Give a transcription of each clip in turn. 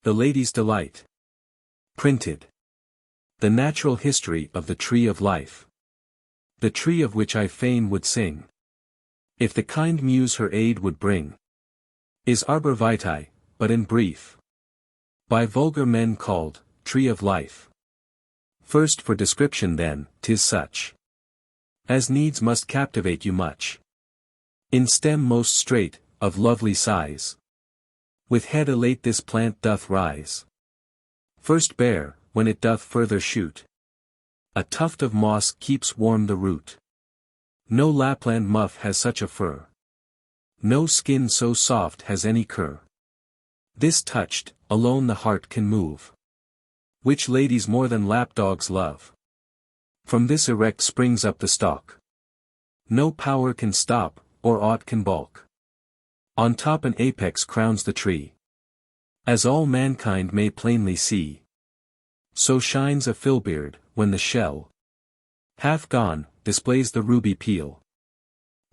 The Lady's Delight. Printed. The Natural History of the Tree of Life. The tree of which I fain would sing, if the kind muse her aid would bring, is arbor vitae, but in brief, by vulgar men called, Tree of Life. First for description then, 'tis such as needs must captivate you much. In stem most straight, of lovely size, with head elate this plant doth rise. First bare, when it doth further shoot, a tuft of moss keeps warm the root. No Lapland muff has such a fur, no skin so soft has any cur. This touched, alone the heart can move, which ladies more than lapdogs love. From this erect springs up the stalk, no power can stop, or aught can balk. On top an apex crowns the tree, as all mankind may plainly see. So shines a filberd, when the shell, half gone, displays the ruby peel.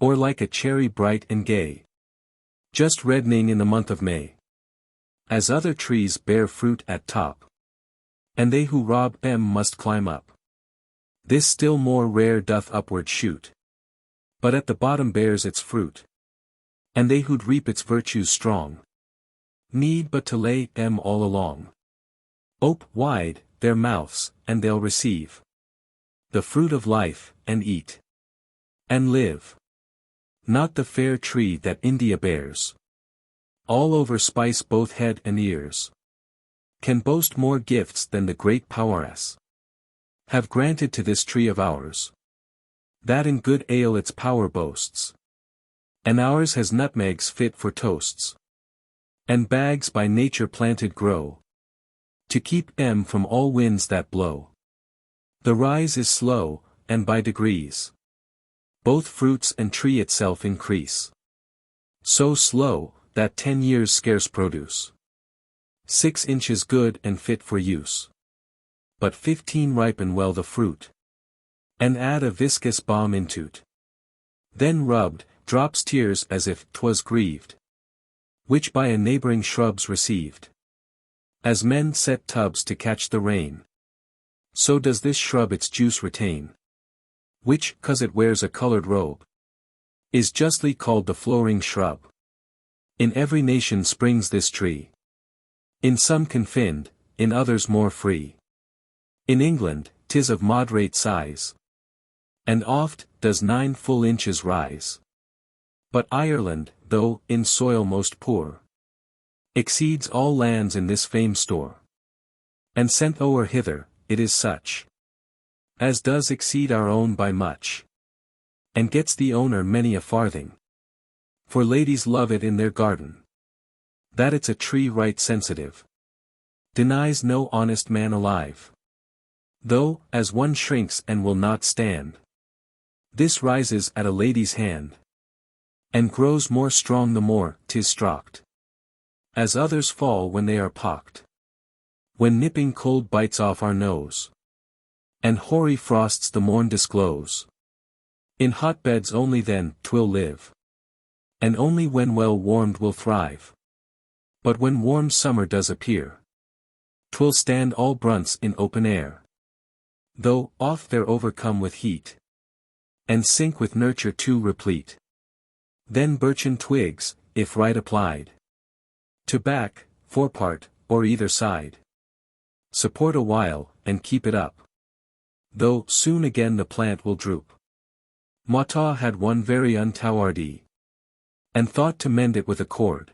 Or like a cherry bright and gay, just reddening in the month of May. As other trees bear fruit at top, and they who rob them must climb up. This still more rare doth upward shoot, but at the bottom bears its fruit. And they who'd reap its virtues strong, need but to lay them all along. Ope wide their mouths, and they'll receive the fruit of life, and eat, and live. Not the fair tree that India bears, all over spice both head and ears, can boast more gifts than the great powers have granted to this tree of ours, that in good ale its power boasts. And ours has nutmegs fit for toasts, and bags by nature planted grow, to keep them from all winds that blow. The rise is slow, and by degrees, both fruits and tree itself increase. So slow, that 10 years scarce produce 6 inches good and fit for use. But 15 ripen well the fruit, and add a viscous balm into't. Then rubbed, drops tears as if 'twas grieved, which by a neighboring shrubs received. As men set tubs to catch the rain, so does this shrub its juice retain, which, 'cause it wears a colored robe, is justly called the flowering shrub. In every nation springs this tree, in some confined, in others more free. In England, 'tis of moderate size, and oft does 9 full inches rise. But Ireland, though in soil most poor, exceeds all lands in this fame store. And sent o'er hither, it is such as does exceed our own by much, and gets the owner many a farthing. For ladies love it in their garden, that it's a tree right sensitive, denies no honest man alive. Though, as one shrinks and will not stand, this rises at a lady's hand, and grows more strong the more 'tis strocked. As others fall when they are pocked, when nipping cold bites off our nose, and hoary frosts the morn disclose. In hotbeds only then 'twill live, and only when well warmed will thrive. But when warm summer does appear, 'twill stand all brunts in open air, though oft they're overcome with heat, and sink with nurture too replete. Then birchen twigs, if right applied, to back, forepart, or either side, support a while, and keep it up, though soon again the plant will droop. Mataw had one very untowardie, and thought to mend it with a cord,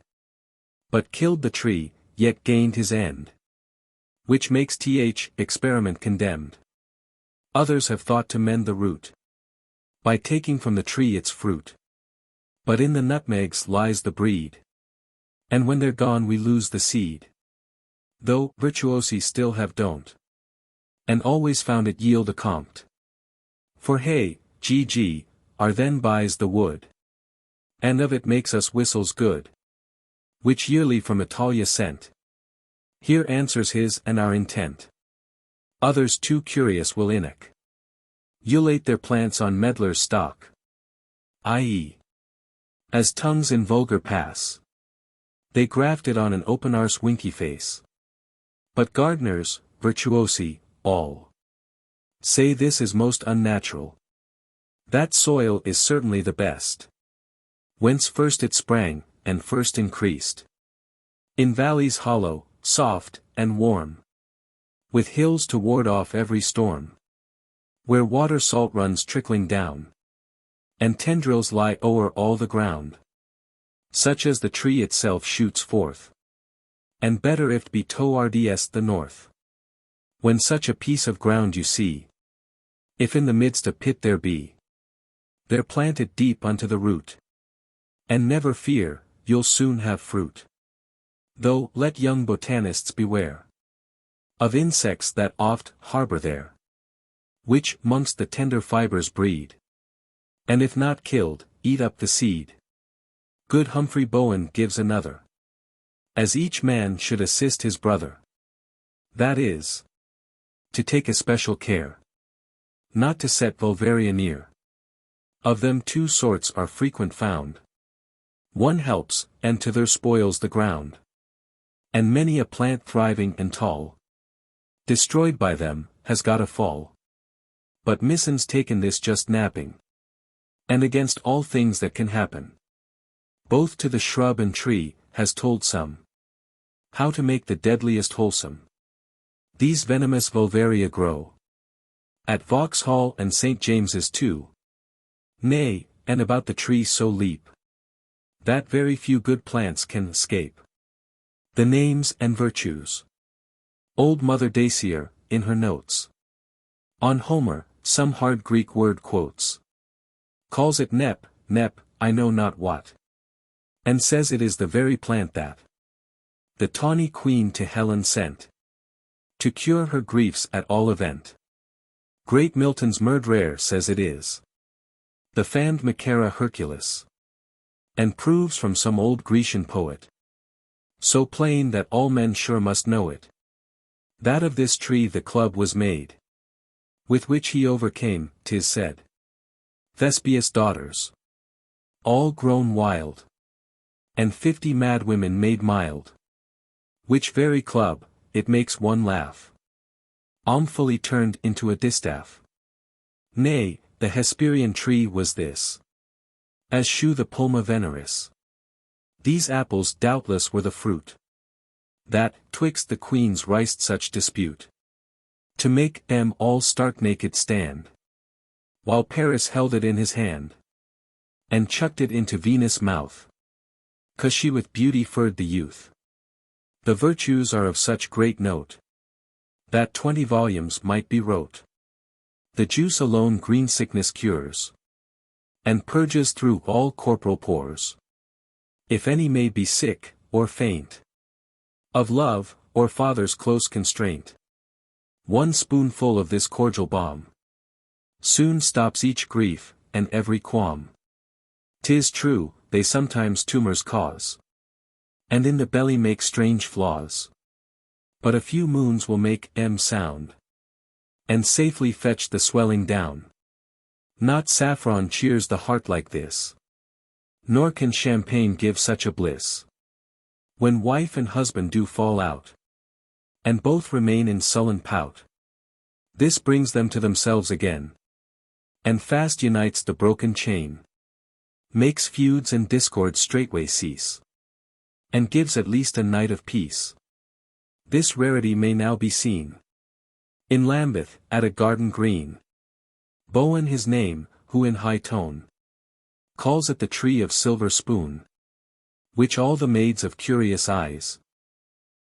but killed the tree, yet gained his end, which makes th experiment condemned. Others have thought to mend the root, by taking from the tree its fruit. But in the nutmegs lies the breed, and when they're gone we lose the seed. Though virtuosi still have don't, and always found it yield a compt. For hay, gg, are then buys the wood, and of it makes us whistles good, which yearly from Italia sent. Here answers his and our intent. Others too curious will inoc ulate their plants on medlar's stock, i.e. as tongues in vulgar pass, they graft it on an open arse winky face. But gardeners, virtuosi, all say this is most unnatural. That soil is certainly the best, whence first it sprang, and first increased. In valleys hollow, soft, and warm, with hills to ward off every storm, where water salt runs trickling down, and tendrils lie o'er all the ground, such as the tree itself shoots forth. And better if be towardiest the north, when such a piece of ground you see, if in the midst a pit there be, there plant it deep unto the root, and never fear, you'll soon have fruit. Though, let young botanists beware of insects that oft harbor there, which 'mongst the tender fibers breed, and if not killed, eat up the seed. Good Humphrey Bowen gives another, as each man should assist his brother. That is, to take especial care, not to set Vulvaria near. Of them two sorts are frequent found. One helps, and t'other spoils the ground. And many a plant thriving and tall, destroyed by them, has got a fall. But Misson's taken this just napping, and against all things that can happen, both to the shrub and tree, has told some, how to make the deadliest wholesome. These venomous Vulvaria grow at Vauxhall and St. James's too. Nay, and about the trees so leap, that very few good plants can escape the names and virtues. Old Mother Dacier, in her notes on Homer, some hard Greek word quotes, calls it nep, I know not what, and says it is the very plant that the tawny queen to Helen sent, to cure her griefs at all event. Great Milton's Murdrere says it is the famed Macara Hercules, and proves from some old Grecian poet, so plain that all men sure must know it, that of this tree the club was made, with which he overcame, 'tis said, Thespius' daughters, all grown wild, and 50 mad women made mild, which very club, it makes one laugh, fully turned into a distaff. Nay, the Hesperian tree was this, as shew the Pulma veneris. These apples doubtless were the fruit, that, twixt the queens riced such dispute, to make them all stark naked stand, while Paris held it in his hand, and chucked it into Venus' mouth, 'cause she with beauty furred the youth. The virtues are of such great note, that 20 volumes might be wrote. The juice alone green sickness cures, and purges through all corporal pores. If any may be sick, or faint, of love, or father's close constraint, one spoonful of this cordial balm soon stops each grief, and every qualm. 'Tis true, they sometimes tumors cause, and in the belly make strange flaws. But a few moons will make sound, and safely fetch the swelling down. Not saffron cheers the heart like this, nor can champagne give such a bliss. When wife and husband do fall out, and both remain in sullen pout, this brings them to themselves again, and fast unites the broken chain, makes feuds and discords straightway cease, and gives at least a night of peace. This rarity may now be seen in Lambeth, at a garden green. Bowen his name, who in high tone calls it the tree of silver spoon, which all the maids of curious eyes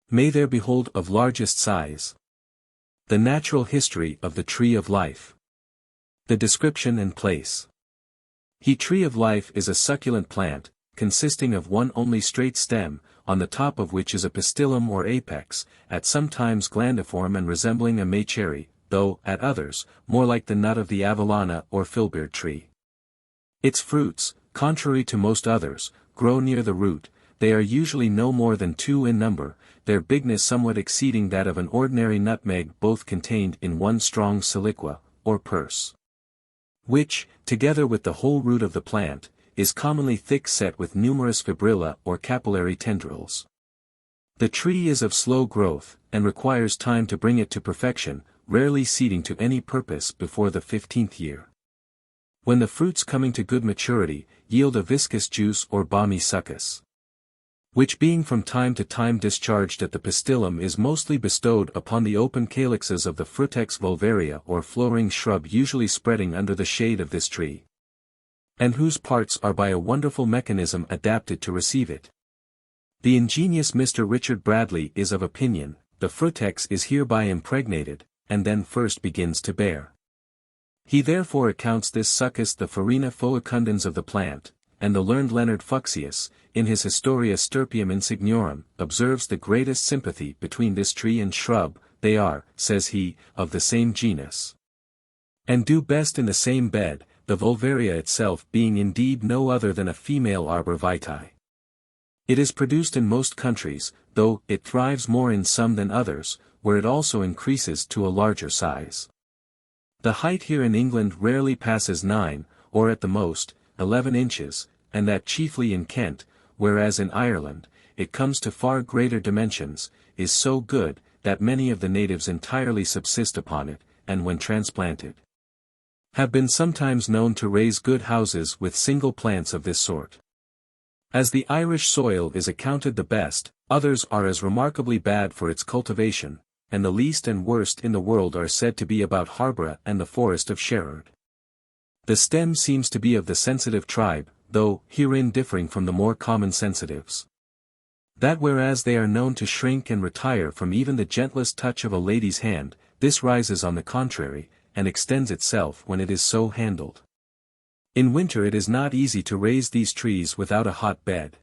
may there behold of largest size. The natural history of the tree of life. The description and place. Tree of life is a succulent plant, consisting of one only straight stem, on the top of which is a pistillum or apex, at some times glandiform and resembling a May cherry, though, at others, more like the nut of the avellana or filbert tree. Its fruits, contrary to most others, grow near the root. They are usually no more than 2 in number, their bigness somewhat exceeding that of an ordinary nutmeg, both contained in one strong siliqua, or purse, which, together with the whole root of the plant, is commonly thick set with numerous fibrilla or capillary tendrils. The tree is of slow growth, and requires time to bring it to perfection, rarely seeding to any purpose before the 15th year. When the fruits coming to good maturity, yield a viscous juice or balmy succus, which being from time to time discharged at the pistillum is mostly bestowed upon the open calyxes of the Frutex vulvaria or flowering shrub usually spreading under the shade of this tree, and whose parts are by a wonderful mechanism adapted to receive it. The ingenious Mr. Richard Bradley is of opinion, the Frutex is hereby impregnated, and then first begins to bear. He therefore accounts this succus the farina foecundans of the plant, and the learned Leonard Fuchsius, in his Historia Stirpium Insignorum, observes the greatest sympathy between this tree and shrub. They are, says he, of the same genus, and do best in the same bed, the Vulvaria itself being indeed no other than a female arbor vitae. It is produced in most countries, though it thrives more in some than others, where it also increases to a larger size. The height here in England rarely passes 9, or at the most, 11 inches, and that chiefly in Kent, whereas in Ireland, it comes to far greater dimensions, is so good, that many of the natives entirely subsist upon it, and when transplanted, have been sometimes known to raise good houses with single plants of this sort. As the Irish soil is accounted the best, others are as remarkably bad for its cultivation, and the least and worst in the world are said to be about Harborough and the forest of Sherard. The stem seems to be of the sensitive tribe, though herein differing from the more common sensitives. That whereas they are known to shrink and retire from even the gentlest touch of a lady's hand, this rises on the contrary, and extends itself when it is so handled. In winter it is not easy to raise these trees without a hot bed.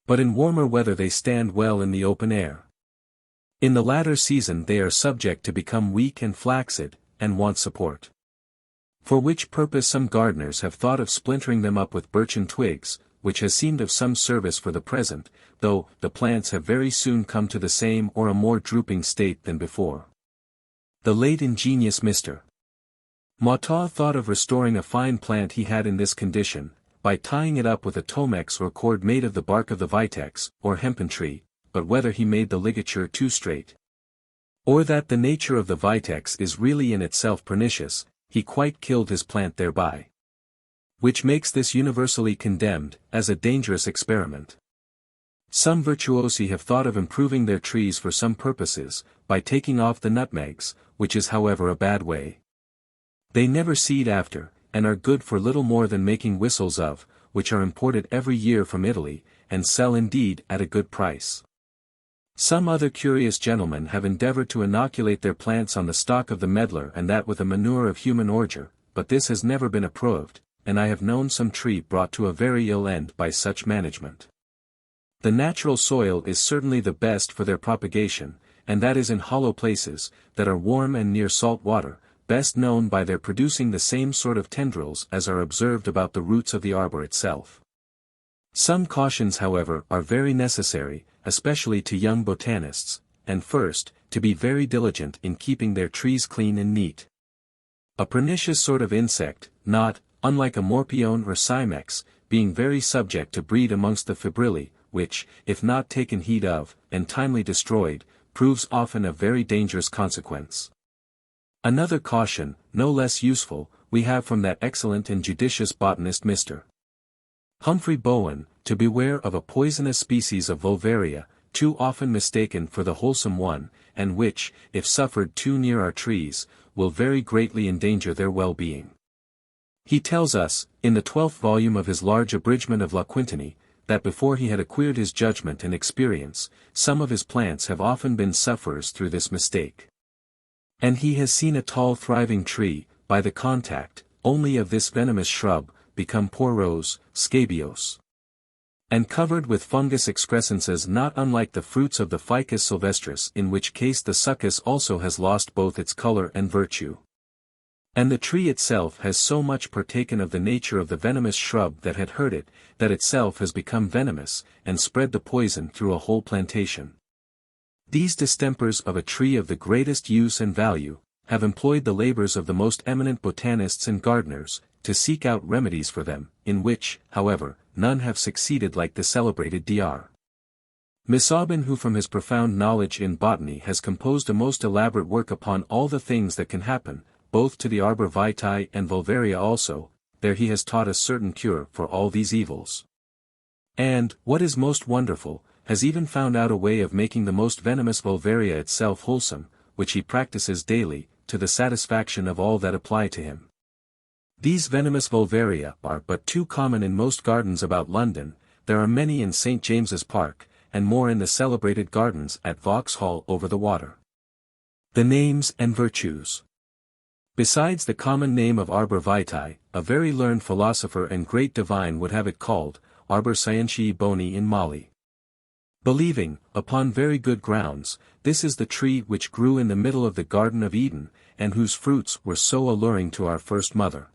But in warmer weather they stand well in the open air. In the latter season they are subject to become weak and flaccid, and want support. For which purpose some gardeners have thought of splintering them up with birchen twigs, which has seemed of some service for the present, though the plants have very soon come to the same or a more drooping state than before. The late ingenious Mr. Mautain thought of restoring a fine plant he had in this condition, by tying it up with a tomex or cord made of the bark of the vitex, or hempen tree, but whether he made the ligature too straight, or that the nature of the vitex is really in itself pernicious, he quite killed his plant thereby. Which makes this universally condemned, as a dangerous experiment. Some virtuosi have thought of improving their trees for some purposes, by taking off the nutmegs, which is however a bad way. They never seed after, and are good for little more than making whistles of, which are imported every year from Italy, and sell indeed at a good price. Some other curious gentlemen have endeavored to inoculate their plants on the stock of the medlar and that with a manure of human ordure, but this has never been approved, and I have known some tree brought to a very ill end by such management. The natural soil is certainly the best for their propagation, and that is in hollow places, that are warm and near salt water, best known by their producing the same sort of tendrils as are observed about the roots of the arbor itself. Some cautions however are very necessary, especially to young botanists, and first, to be very diligent in keeping their trees clean and neat. A pernicious sort of insect, not, unlike a morpion or cymex, being very subject to breed amongst the fibrilli, which, if not taken heed of, and timely destroyed, proves often a very dangerous consequence. Another caution, no less useful, we have from that excellent and judicious botanist Mr. Humphrey Bowen, to beware of a poisonous species of Vulvaria, too often mistaken for the wholesome one, and which, if suffered too near our trees, will very greatly endanger their well-being. He tells us, in the 12th volume of his large abridgment of La Quintini, that before he had acquired his judgment and experience, some of his plants have often been sufferers through this mistake. And he has seen a tall thriving tree, by the contact, only of this venomous shrub, become porose, scabious, and covered with fungus excrescences not unlike the fruits of the Ficus sylvestris, in which case the succus also has lost both its color and virtue. And the tree itself has so much partaken of the nature of the venomous shrub that had hurt it, that itself has become venomous, and spread the poison through a whole plantation. These distempers of a tree of the greatest use and value, have employed the labors of the most eminent botanists and gardeners, to seek out remedies for them, in which, however, none have succeeded like the celebrated Dr. Misaubin, who from his profound knowledge in botany has composed a most elaborate work upon all the things that can happen, both to the arbor vitae and vulvaria also, there he has taught a certain cure for all these evils. And, what is most wonderful, has even found out a way of making the most venomous vulvaria itself wholesome, which he practices daily, to the satisfaction of all that apply to him. These venomous vulvaria are but too common in most gardens about London. There are many in St. James's Park, and more in the celebrated gardens at Vauxhall over the water. The names and virtues. Besides the common name of arbor vitae, a very learned philosopher and great divine would have it called, arbor scientiae boni in Mali. Believing, upon very good grounds, this is the tree which grew in the middle of the Garden of Eden, and whose fruits were so alluring to our first mother.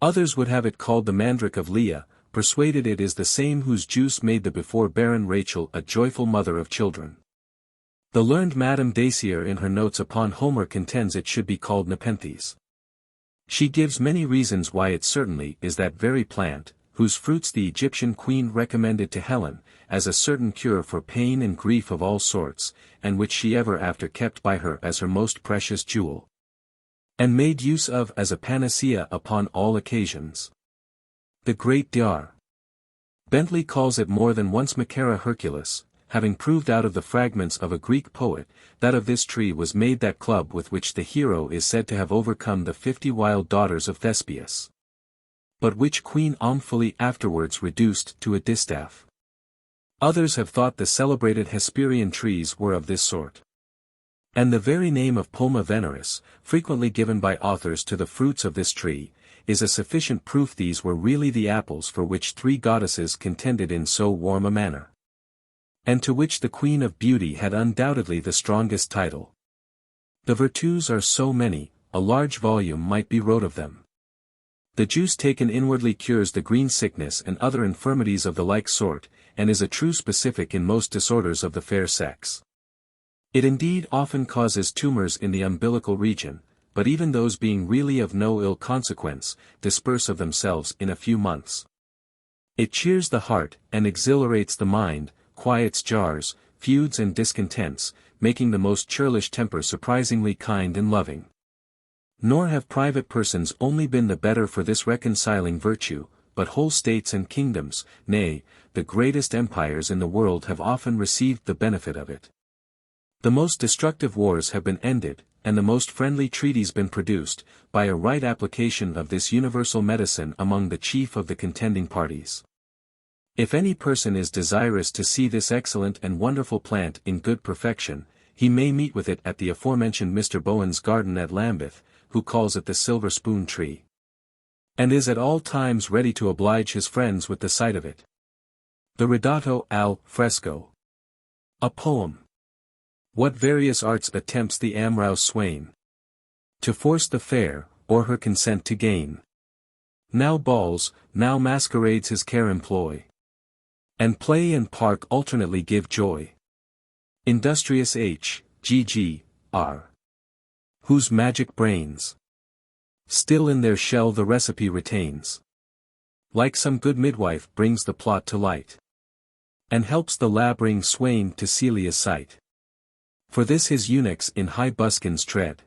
Others would have it called the mandrake of Leah, persuaded it is the same whose juice made the before barren Rachel a joyful mother of children. The learned Madame Dacier in her notes upon Homer contends it should be called Nepenthes. She gives many reasons why it certainly is that very plant, whose fruits the Egyptian queen recommended to Helen, as a certain cure for pain and grief of all sorts, and which she ever after kept by her as her most precious jewel, and made use of as a panacea upon all occasions. The great Dr. Bentley calls it more than once Macara Hercules, having proved out of the fragments of a Greek poet, that of this tree was made that club with which the hero is said to have overcome the 50 wild daughters of Thespius, but which Queen Omphale afterwards reduced to a distaff. Others have thought the celebrated Hesperian trees were of this sort. And the very name of Palma veneris, frequently given by authors to the fruits of this tree, is a sufficient proof these were really the apples for which 3 goddesses contended in so warm a manner, and to which the Queen of Beauty had undoubtedly the strongest title. The virtues are so many, a large volume might be wrote of them. The juice taken inwardly cures the green sickness and other infirmities of the like sort, and is a true specific in most disorders of the fair sex. It indeed often causes tumors in the umbilical region, but even those being really of no ill consequence, disperse of themselves in a few months. It cheers the heart, and exhilarates the mind, quiets jars, feuds and discontents, making the most churlish temper surprisingly kind and loving. Nor have private persons only been the better for this reconciling virtue, but whole states and kingdoms, nay, the greatest empires in the world have often received the benefit of it. The most destructive wars have been ended, and the most friendly treaties been produced, by a right application of this universal medicine among the chief of the contending parties. If any person is desirous to see this excellent and wonderful plant in good perfection, he may meet with it at the aforementioned Mr. Bowen's garden at Lambeth, who calls it the silver spoon tree, and is at all times ready to oblige his friends with the sight of it. The Ridotto al fresco. A poem. What various arts attempts the amorous swain to force the fair, or her consent to gain. Now balls, now masquerades his care employ, and play and park alternately give joy. Industrious H.G.G. R. whose magic brains still in their shell the recipe retains, like some good midwife brings the plot to light, and helps the labouring swain to Celia's sight. For this his eunuchs in high buskins tread,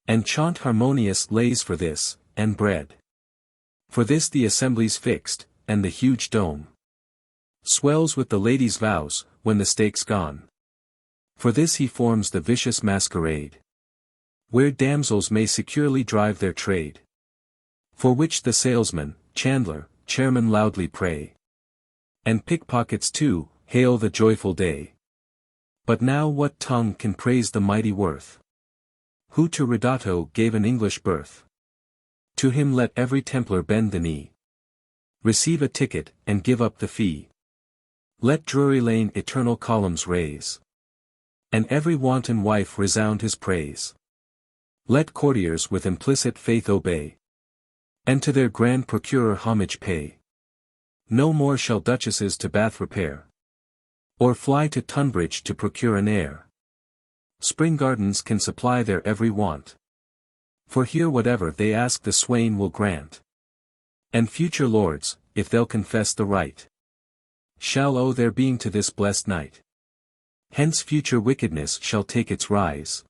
and chaunt harmonious lays for this, and bread. For this the assembly's fixed, and the huge dome swells with the lady's vows, when the stake's gone. For this he forms the vicious masquerade, where damsels may securely drive their trade. For which the salesman, chandler, chairman loudly pray, and pickpockets too, hail the joyful day. But now what tongue can praise the mighty worth, who to Ridotto gave an English birth? To him let every Templar bend the knee, receive a ticket, and give up the fee. Let Drury Lane eternal columns raise, and every wanton wife resound his praise. Let courtiers with implicit faith obey, and to their grand procurer homage pay. No more shall duchesses to Bath repair, or fly to Tunbridge to procure an heir. Spring gardens can supply their every want, for here whatever they ask the swain will grant. And future lords, if they'll confess the right, shall owe their being to this blessed night. Hence future wickedness shall take its rise.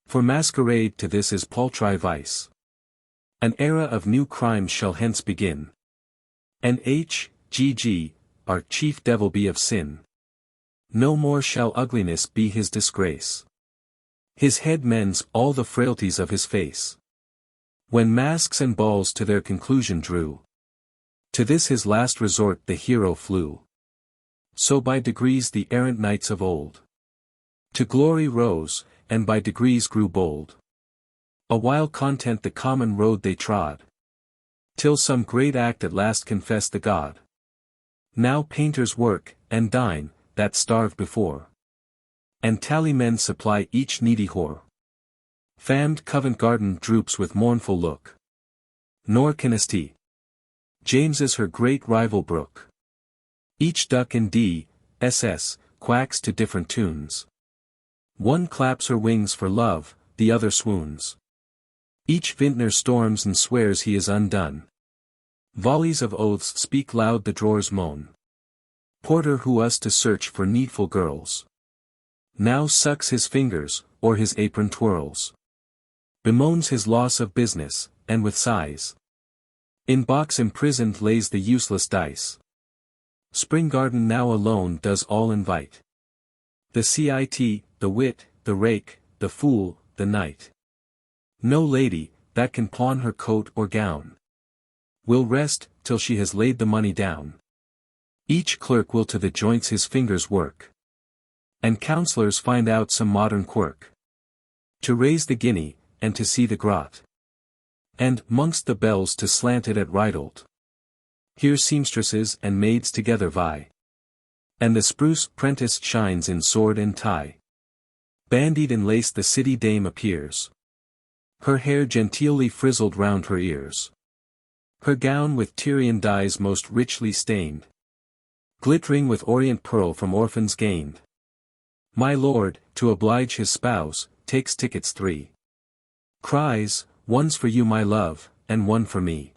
For masquerade to this is paltry vice. An era of new crimes shall hence begin. And H.G.G., our chief devil be of sin. No more shall ugliness be his disgrace. His head mends all the frailties of his face. When masks and balls to their conclusion drew, to this his last resort the hero flew. So by degrees the errant knights of old to glory rose, and by degrees grew bold. A while content the common road they trod, till some great act at last confessed the god. Now painters work, and dine, that starved before. And tally men supply each needy whore. Famed Covent Garden droops with mournful look. Nor can St. James's her great rival brook. Each duck in D.S.S. quacks to different tunes. One claps her wings for love, the other swoons. Each vintner storms and swears he is undone. Volleys of oaths speak loud, the drawers moan. Porter who us to search for needful girls now sucks his fingers, or his apron twirls. Bemoans his loss of business, and with sighs in box imprisoned lays the useless dice. Spring Garden now alone does all invite. The cit, the wit, the rake, the fool, the knight. No lady, that can pawn her coat or gown, will rest, till she has laid the money down. Each clerk will to the joints his fingers work. And counsellors find out some modern quirk, to raise the guinea, and to see the grot. And, 'mongst the bells to slant it at Rydalt. Here seamstresses and maids together vie. And the spruce prentice shines in sword and tie. Bandied in lace the city dame appears. Her hair genteelly frizzled round her ears. Her gown with Tyrian dyes most richly stained. Glittering with orient pearl from orphans gained. My lord, to oblige his spouse, takes tickets 3. Cries, one's for you my love, and one for me.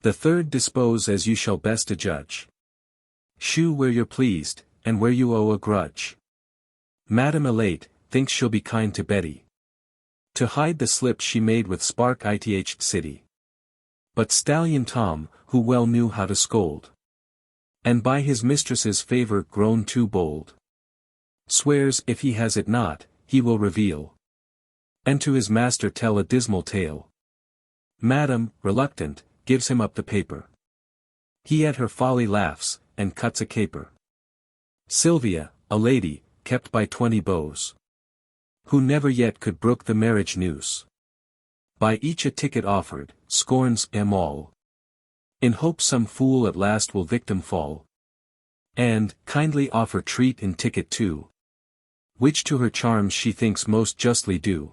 The third dispose as you shall best adjudge. Shew where you're pleased, and where you owe a grudge. Madam elate, thinks she'll be kind to Betty. To hide the slip she made with Spark ith City. But Stallion Tom, who well knew how to scold, and by his mistress's favor grown too bold, swears if he has it not, he will reveal, and to his master tell a dismal tale. Madam, reluctant, gives him up the paper. He at her folly laughs, and cuts a caper. Sylvia, a lady, kept by 20 beaux, who never yet could brook the marriage noose, by each a ticket offered, scorns 'em all, in hope some fool at last will victim fall, and kindly offer treat in ticket too, which to her charms she thinks most justly due.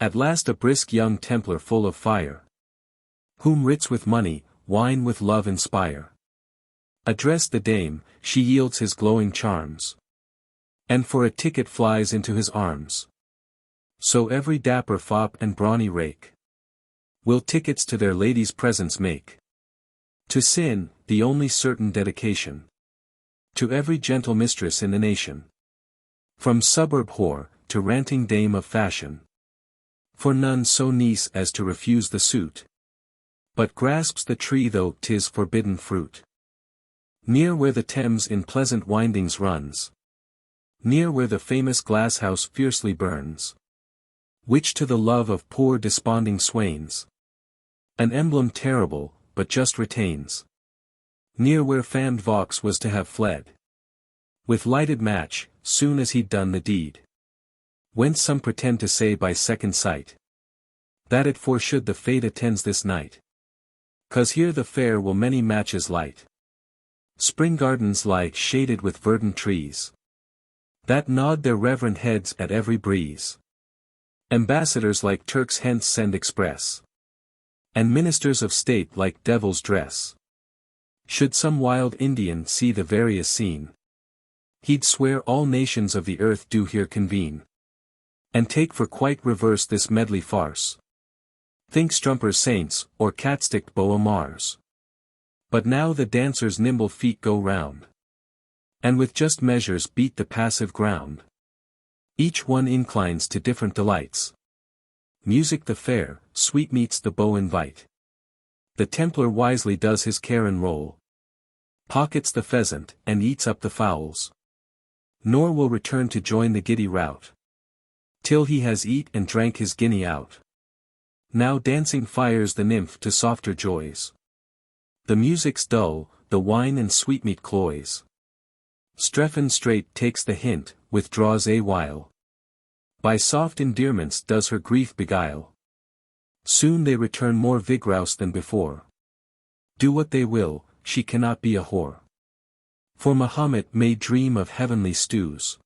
At last a brisk young Templar full of fire, whom writs with money, wine with love inspire, address the dame, she yields his glowing charms, and for a ticket flies into his arms. So every dapper fop and brawny rake will tickets to their lady's presence make. To sin, the only certain dedication, to every gentle mistress in the nation. From suburb whore, to ranting dame of fashion. For none so niece as to refuse the suit, but grasps the tree though 'tis forbidden fruit. Near where the Thames in pleasant windings runs, near where the famous glass house fiercely burns, which to the love of poor desponding swains, an emblem terrible, but just retains. Near where famed Vaux was to have fled, with lighted match, soon as he'd done the deed. Whence some pretend to say by second sight, that it foreshould the fate attends this night. 'Cause here the fair will many matches light. Spring gardens lie shaded with verdant trees, that nod their reverend heads at every breeze. Ambassadors like Turks hence send express, and ministers of state like devils dress. Should some wild Indian see the various scene, he'd swear all nations of the earth do here convene, and take for quite reverse this medley farce. Think Strumper's saints, or catsticked Beau Mars. But now the dancer's nimble feet go round, and with just measures beat the passive ground. Each one inclines to different delights. Music the fair, sweetmeats the beau invite. The Templar wisely does his care enroll, pockets the pheasant, and eats up the fowls. Nor will return to join the giddy rout, till he has eat and drank his guinea out. Now dancing fires the nymph to softer joys. The music's dull, the wine and sweetmeat cloys. Strephon straight takes the hint, withdraws a while. By soft endearments does her grief beguile. Soon they return more vigorous than before. Do what they will, she cannot be a whore. For Mahomet may dream of heavenly stews,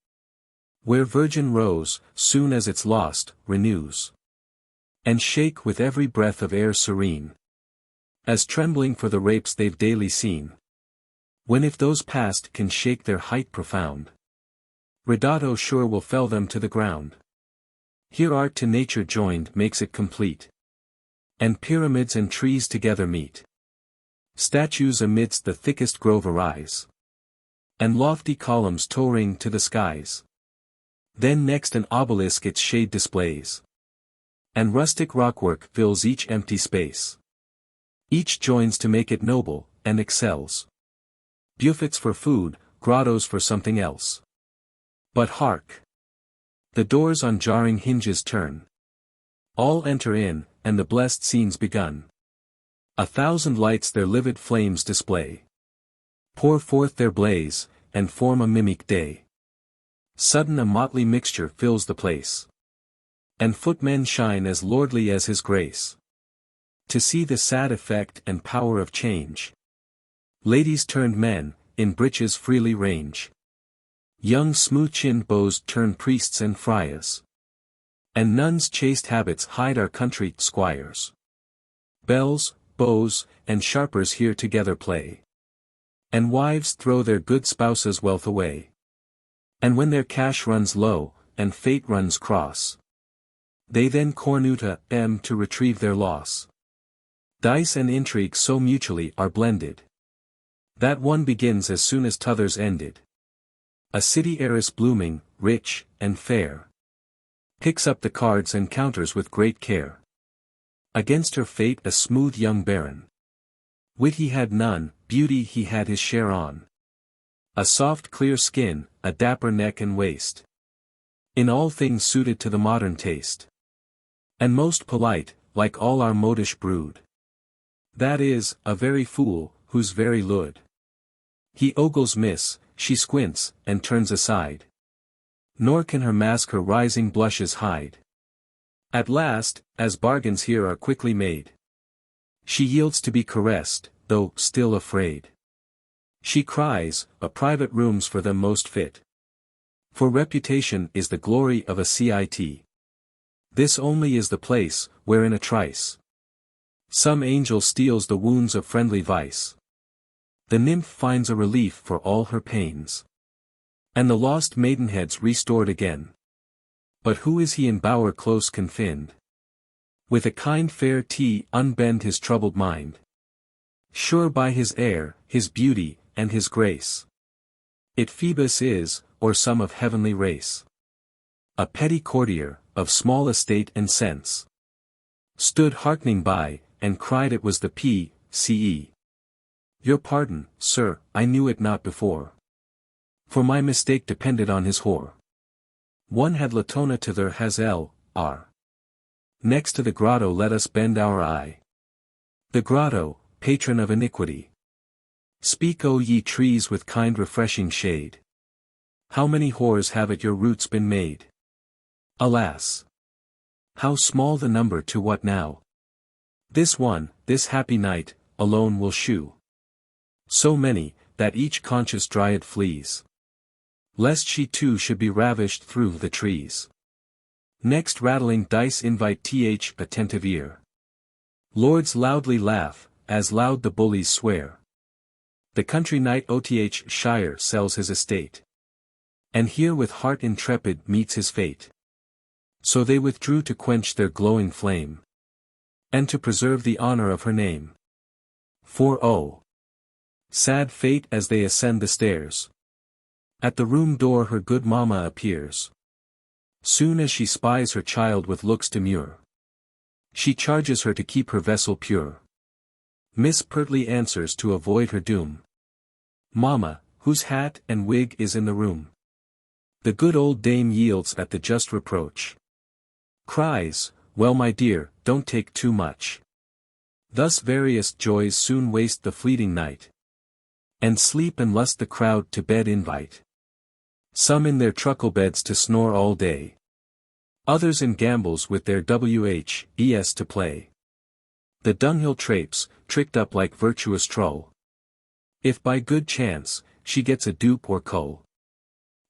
where virgin rose, soon as it's lost, renews, and shake with every breath of air serene, as trembling for the rapes they've daily seen. When if those past can shake their height profound, Redato sure will fell them to the ground. Here art to nature joined makes it complete, and pyramids and trees together meet. Statues amidst the thickest grove arise, and lofty columns towering to the skies. Then next an obelisk its shade displays, and rustic rockwork fills each empty space. Each joins to make it noble, and excels. Buffets for food, grottos for something else. But hark! The doors on jarring hinges turn. All enter in, and the blessed scene's begun. 1,000 lights their livid flames display, pour forth their blaze, and form a mimic day. Sudden a motley mixture fills the place, and footmen shine as lordly as his grace. To see the sad effect and power of change, ladies turned men, in breeches freely range. Young smooth-chinned beaux turn priests and friars, and nuns' chaste habits hide our country squires. Belles, beaux, and sharpers here together play, and wives throw their good spouses' wealth away. And when their cash runs low, and fate runs cross, they then cornuta to retrieve their loss. Dice and intrigue so mutually are blended, that one begins as soon as t'other's ended. A city heiress blooming, rich, and fair, picks up the cards and counters with great care. Against her fate a smooth young baron. Wit he had none, beauty he had his share on. A soft clear skin, a dapper neck and waist, in all things suited to the modern taste. And most polite, like all our modish brood. That is, a very fool, who's very lewd. He ogles miss, she squints, and turns aside. Nor can her mask her rising blushes hide. At last, as bargains here are quickly made, she yields to be caressed, though still afraid. She cries, a private room's for them most fit. For reputation is the glory of a cit. This only is the place, where in a trice, some angel steals the wounds of friendly vice. The nymph finds a relief for all her pains, and the lost maidenhead's restored again. But who is he in bower close confined? With a kind fair tea unbend his troubled mind. Sure by his air, his beauty, and his grace, it Phoebus is, or some of heavenly race. A petty courtier, of small estate and sense, stood hearkening by, and cried it was the P.C.E. Your pardon, sir, I knew it not before, for my mistake depended on his whore. One had Latona to their Hazel, R. Next to the grotto let us bend our eye. The grotto, patron of iniquity. Speak O ye trees with kind refreshing shade. How many whores have at your roots been made? Alas! How small the number to what now? This one, this happy night, alone will shew. So many, that each conscious dryad flees, lest she too should be ravished through the trees. Next rattling dice invite th attentive ear. Lords loudly laugh, as loud the bullies swear. The country knight oth shire sells his estate, and here with heart intrepid meets his fate. So they withdrew to quench their glowing flame, and to preserve the honor of her name. For oh! Sad fate as they ascend the stairs. At the room door her good mamma appears. Soon as she spies her child with looks demure, she charges her to keep her vessel pure. Miss pertly answers to avoid her doom. Mamma, whose hat and wig is in the room? The good old dame yields at the just reproach. Cries, well my dear, don't take too much. Thus various joys soon waste the fleeting night, and sleep and lust the crowd to bed invite. Some in their truckle beds to snore all day, others in gambols with their whes to play. The dunghill trapes, tricked up like virtuous trull. If by good chance, she gets a dupe or cull,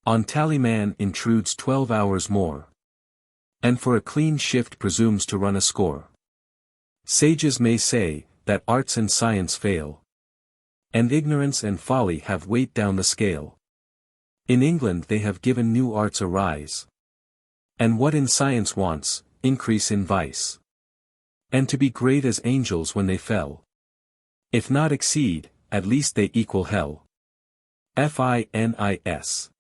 on tallyman intrudes 12 hours more, and for a clean shift presumes to run a score. Sages may say, that arts and science fail, and ignorance and folly have weight down the scale. In England they have given new arts a rise, and what in science wants, increase in vice. And to be great as angels when they fell, if not exceed, at least they equal hell. Finis